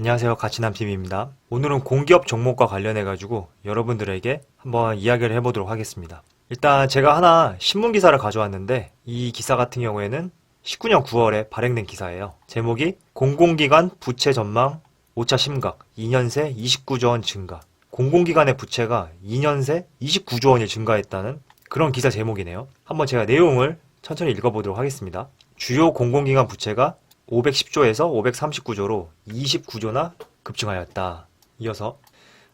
안녕하세요. 가치남TV입니다. 오늘은 공기업 종목과 관련해가지고 여러분들에게 한번 이야기를 해보도록 하겠습니다. 일단 제가 하나 신문기사를 가져왔는데 이 기사 같은 경우에는 19년 9월에 발행된 기사예요. 제목이 공공기관 부채 전망 5차 심각 2년 새 29조 원 증가. 공공기관의 부채가 2년 새 29조 원이 증가했다는 그런 기사 제목이네요. 한번 제가 내용을 천천히 읽어보도록 하겠습니다. 주요 공공기관 부채가 510조에서 539조로 29조나 급증하였다. 이어서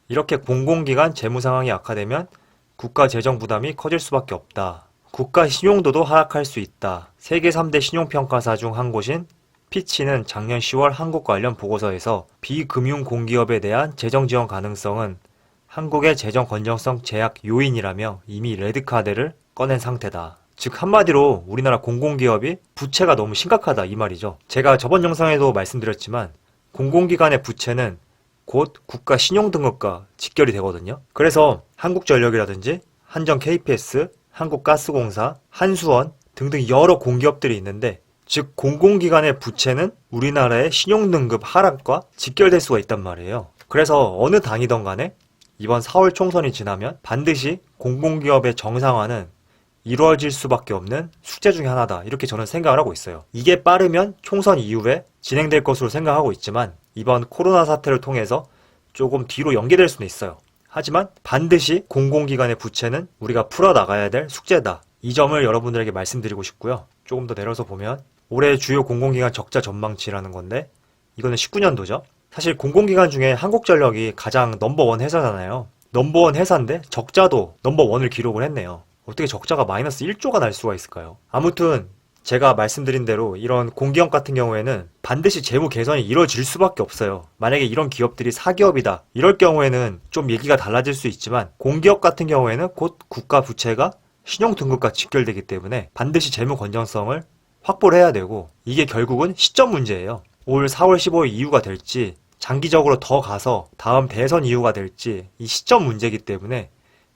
이렇게 공공기관 재무 상황이 악화되면 국가 재정 부담이 커질 수밖에 없다. 국가 신용도도 하락할 수 있다. 세계 3대 신용평가사 중 한 곳인 피치는 작년 10월 한국 관련 보고서에서 비금융 공기업에 대한 재정 지원 가능성은 한국의 재정 건전성 제약 요인이라며 이미 레드카드를 꺼낸 상태다. 즉 한마디로 우리나라 공공기업이 부채가 너무 심각하다 이 말이죠. 제가 저번 영상에도 말씀드렸지만 공공기관의 부채는 곧 국가 신용등급과 직결이 되거든요. 그래서 한국전력이라든지 한전 KPS, 한국가스공사, 한수원 등등 여러 공기업들이 있는데 즉 공공기관의 부채는 우리나라의 신용등급 하락과 직결될 수가 있단 말이에요. 그래서 어느 당이든 간에 이번 4월 총선이 지나면 반드시 공공기업의 정상화는 이루어질 수밖에 없는 숙제 중에 하나다. 이렇게 저는 생각을 하고 있어요. 이게 빠르면 총선 이후에 진행될 것으로 생각하고 있지만 이번 코로나 사태를 통해서 조금 뒤로 연계될 수는 있어요. 하지만 반드시 공공기관의 부채는 우리가 풀어나가야 될 숙제다. 이 점을 여러분들에게 말씀드리고 싶고요. 조금 더 내려서 보면 올해 주요 공공기관 적자 전망치라는 건데 이거는 19년도죠. 사실 공공기관 중에 한국전력이 가장 넘버원 회사잖아요. 넘버원 회사인데 적자도 넘버원을 기록을 했네요. 어떻게 적자가 마이너스 1조가 날 수가 있을까요? 아무튼 제가 말씀드린 대로 이런 공기업 같은 경우에는 반드시 재무 개선이 이루어질 수밖에 없어요. 만약에 이런 기업들이 사기업이다. 이럴 경우에는 좀 얘기가 달라질 수 있지만 공기업 같은 경우에는 곧 국가 부채가 신용등급과 직결되기 때문에 반드시 재무 건전성을 확보를 해야 되고 이게 결국은 시점 문제예요. 올 4월 15일 이후가 될지 장기적으로 더 가서 다음 대선 이후가 될지 이 시점 문제이기 때문에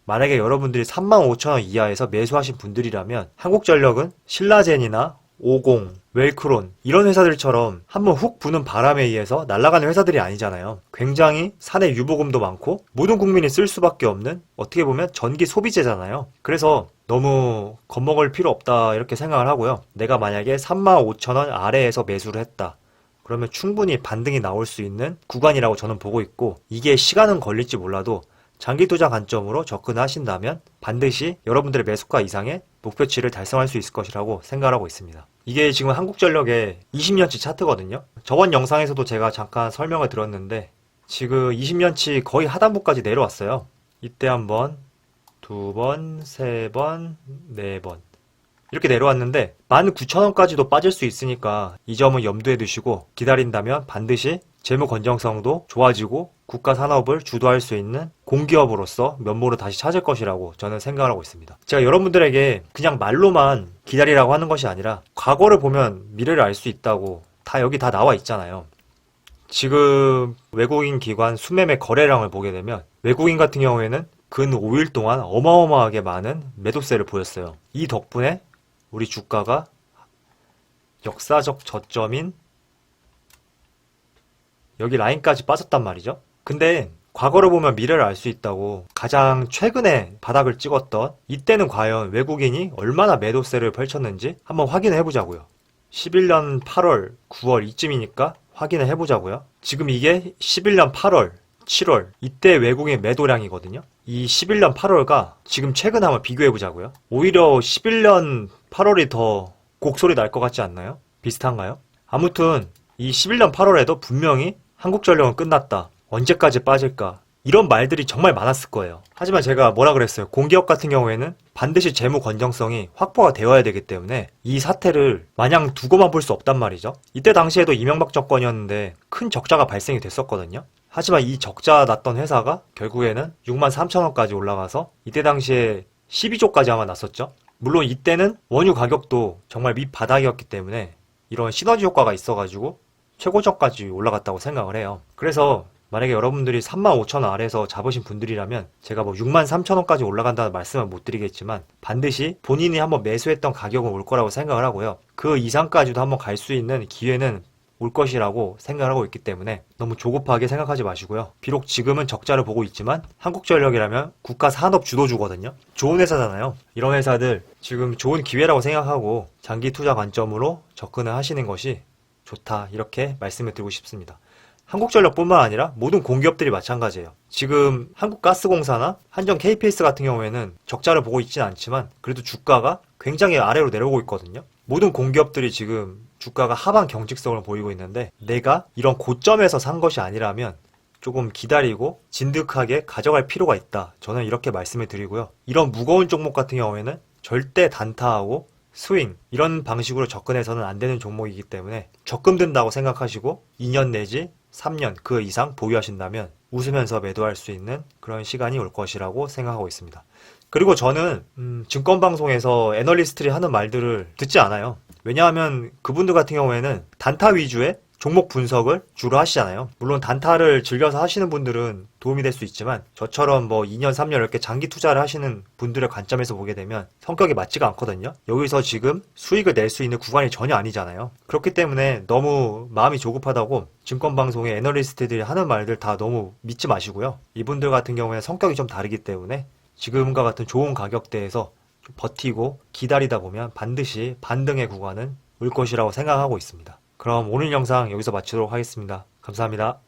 만약에 여러분들이 35,000원 이하에서 매수하신 분들이라면 한국전력은 신라젠이나 오공, 웰크론 이런 회사들처럼 한번 훅 부는 바람에 의해서 날아가는 회사들이 아니잖아요. 굉장히 사내 유보금도 많고 모든 국민이 쓸 수밖에 없는 어떻게 보면 전기 소비재잖아요. 그래서 너무 겁먹을 필요 없다 이렇게 생각을 하고요. 내가 만약에 35,000원 아래에서 매수를 했다. 그러면 충분히 반등이 나올 수 있는 구간이라고 저는 보고 있고 이게 시간은 걸릴지 몰라도 장기 투자 관점으로 접근하신다면 반드시 여러분들의 매수가 이상의 목표치를 달성할 수 있을 것이라고 생각하고 있습니다. 이게 지금 한국전력의 20년치 차트거든요. 저번 영상에서도 제가 잠깐 설명을 드렸는데 지금 20년치 거의 하단부까지 내려왔어요. 이때 한 번, 두 번, 세 번, 네 번 이렇게 내려왔는데 19,000원까지도 빠질 수 있으니까 이 점은 염두에 두시고 기다린다면 반드시 재무 건전성도 좋아지고 국가 산업을 주도할 수 있는 공기업으로서 면모를 다시 찾을 것이라고 저는 생각을 하고 있습니다. 제가 여러분들에게 그냥 말로만 기다리라고 하는 것이 아니라 과거를 보면 미래를 알 수 있다고 여기 다 나와 있잖아요. 지금 외국인 기관 수매매 거래량을 보게 되면 외국인 같은 경우에는 근 5일 동안 어마어마하게 많은 매도세를 보였어요. 이 덕분에 우리 주가가 역사적 저점인 여기 라인까지 빠졌단 말이죠. 근데 과거를 보면 미래를 알 수 있다고 가장 최근에 바닥을 찍었던 이때는 과연 외국인이 얼마나 매도세를 펼쳤는지 한번 확인을 해보자고요. 11년 8월, 9월 이쯤이니까 확인을 해보자고요. 지금 이게 11년 8월, 7월 이때 외국인 매도량이거든요. 이 11년 8월과 지금 최근 한번 비교해보자고요. 오히려 11년 8월이 더 곡소리 날 것 같지 않나요? 비슷한가요? 아무튼 이 11년 8월에도 분명히 한국전력은 끝났다. 언제까지 빠질까? 이런 말들이 정말 많았을 거예요. 하지만 제가 뭐라 그랬어요? 공기업 같은 경우에는 반드시 재무 건전성이 확보가 되어야 되기 때문에 이 사태를 마냥 두고만 볼 수 없단 말이죠. 이때 당시에도 이명박 정권이었는데 큰 적자가 발생이 됐었거든요. 하지만 이 적자 났던 회사가 결국에는 63,000원까지 올라가서 이때 당시에 12조까지 아마 났었죠. 물론 이때는 원유 가격도 정말 밑바닥이었기 때문에 이런 시너지 효과가 있어가지고 최고점까지 올라갔다고 생각을 해요. 그래서 만약에 여러분들이 35,000원 아래에서 잡으신 분들이라면 제가 뭐 63,000원까지 올라간다는 말씀은 못 드리겠지만 반드시 본인이 한번 매수했던 가격은 올 거라고 생각을 하고요. 그 이상까지도 한번 갈 수 있는 기회는 올 것이라고 생각을 하고 있기 때문에 너무 조급하게 생각하지 마시고요. 비록 지금은 적자를 보고 있지만 한국전력이라면 국가 산업 주도주거든요. 좋은 회사잖아요. 이런 회사들 지금 좋은 기회라고 생각하고 장기 투자 관점으로 접근을 하시는 것이 좋다, 이렇게 말씀을 드리고 싶습니다. 한국전력뿐만 아니라 모든 공기업들이 마찬가지예요. 지금 한국가스공사나 한전 KPS 같은 경우에는 적자를 보고 있지는 않지만 그래도 주가가 굉장히 아래로 내려오고 있거든요. 모든 공기업들이 지금 주가가 하방 경직성을 보이고 있는데 내가 이런 고점에서 산 것이 아니라면 조금 기다리고 진득하게 가져갈 필요가 있다. 저는 이렇게 말씀을 드리고요. 이런 무거운 종목 같은 경우에는 절대 단타하고 스윙 이런 방식으로 접근해서는 안 되는 종목이기 때문에 적금 든다고 생각하시고 2년 내지 3년 그 이상 보유하신다면 웃으면서 매도할 수 있는 그런 시간이 올 것이라고 생각하고 있습니다. 그리고 저는 증권방송에서 애널리스트들이 하는 말들을 듣지 않아요. 왜냐하면 그분들 같은 경우에는 단타 위주의 종목 분석을 주로 하시잖아요. 물론 단타를 즐겨서 하시는 분들은 도움이 될 수 있지만 저처럼 뭐 2년, 3년 이렇게 장기 투자를 하시는 분들의 관점에서 보게 되면 성격이 맞지가 않거든요. 여기서 지금 수익을 낼 수 있는 구간이 전혀 아니잖아요. 그렇기 때문에 너무 마음이 조급하다고 증권방송의 애널리스트들이 하는 말들 다 너무 믿지 마시고요. 이분들 같은 경우에 성격이 좀 다르기 때문에 지금과 같은 좋은 가격대에서 좀 버티고 기다리다 보면 반드시 반등의 구간은 올 것이라고 생각하고 있습니다. 그럼 오늘 영상 여기서 마치도록 하겠습니다. 감사합니다.